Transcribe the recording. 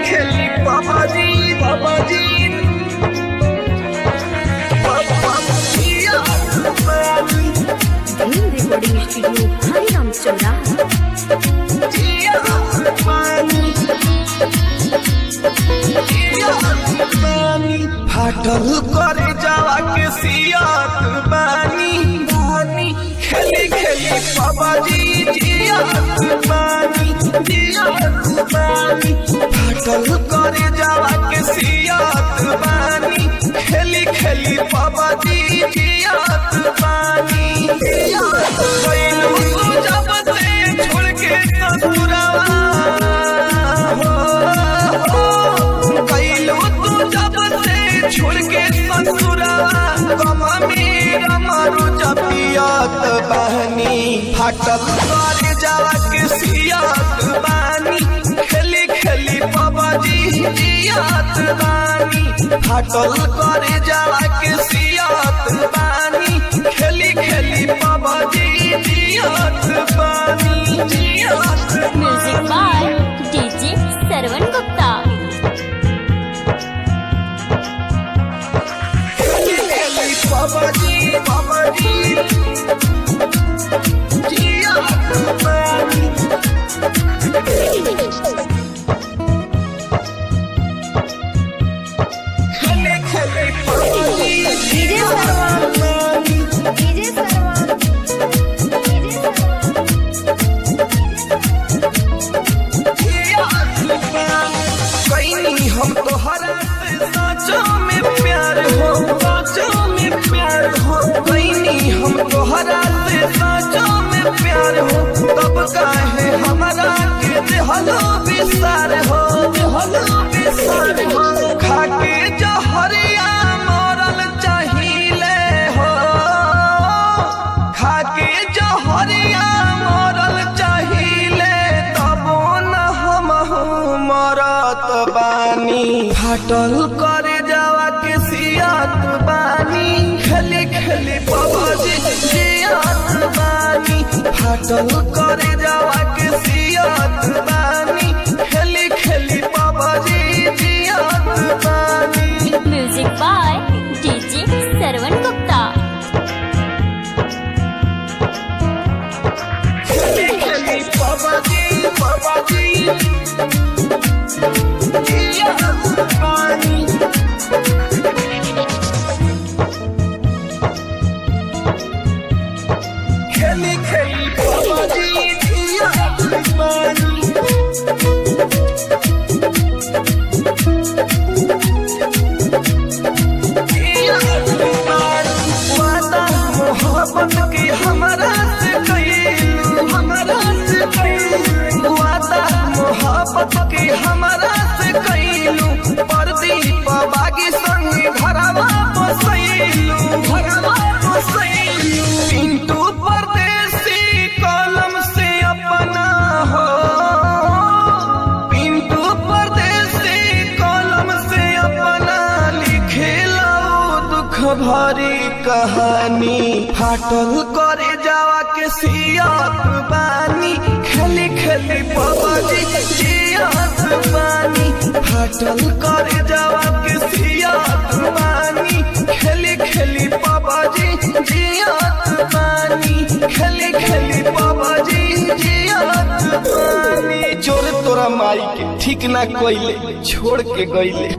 खेली बाबा जी रिकॉर्डिंग स्टूडियो हरिराम चौराहा। फाटल करे जावा के सियात बानी खेली खेली बाबा जी जियात बानी फाटल करे जावा के सियात बानी खेली खेली बाबा जी जियात बानी जब से छोड़ के ससुरवा छोड़ के ससुरा गमा मेरा मारू जपियात बहनी फाटल करे जावा के सियात बानी खेली खेली बाबा जी जियात बानी फाटल करे जावा के सियात बानी खेली खेली बाबा जी जियात बानी म्यूजिक बाय डीजे सरवन गुप्ता। बाबा जी जियात बानी खेले खेले बाबा जी जियात बानी कहीं हम तो हरा सोचो में प्यार हो कहीं हम तो हरा सोचो में प्यार हो तब काहे हमारा के देहलो विसार हो खाके जो हरिया मरल चाहिए हो खाके जो हरिया मरल चाहिए तबो न हम मरत बानी फाटल करे जावा के सियात बानी खेली खेली बाबा जी जियात बानी फाटल करे जावा के सियात बानी खेली खेली बाबा जी जियात बानी। म्यूजिक बाय डीजे सरवन गुप्ता। खेली खेली बाबा जी जियात बानी खेली खेली बाबा जी जियात बानी वादा मोहब्बत की हमरा से कइलू वादा मोहब्बत की हमरा से कइलू परदीप बागी संग घरवा बसैलू पिंटू परदेसी कलम से अपना हो पिंटू परदेसी कलम से अपना लिखेला दुख भरी कहानी फाटल करे जावा के सियात बानी खेली खेली बाबा जी जियात बानी फाटल करे जावा के सियात बानी खेली खेली बाबा जी जियात बानी खेली खेली बाबा जी जियात बानी जोर तोरा माई के ठीक ना कोइले छोड़ के गइले।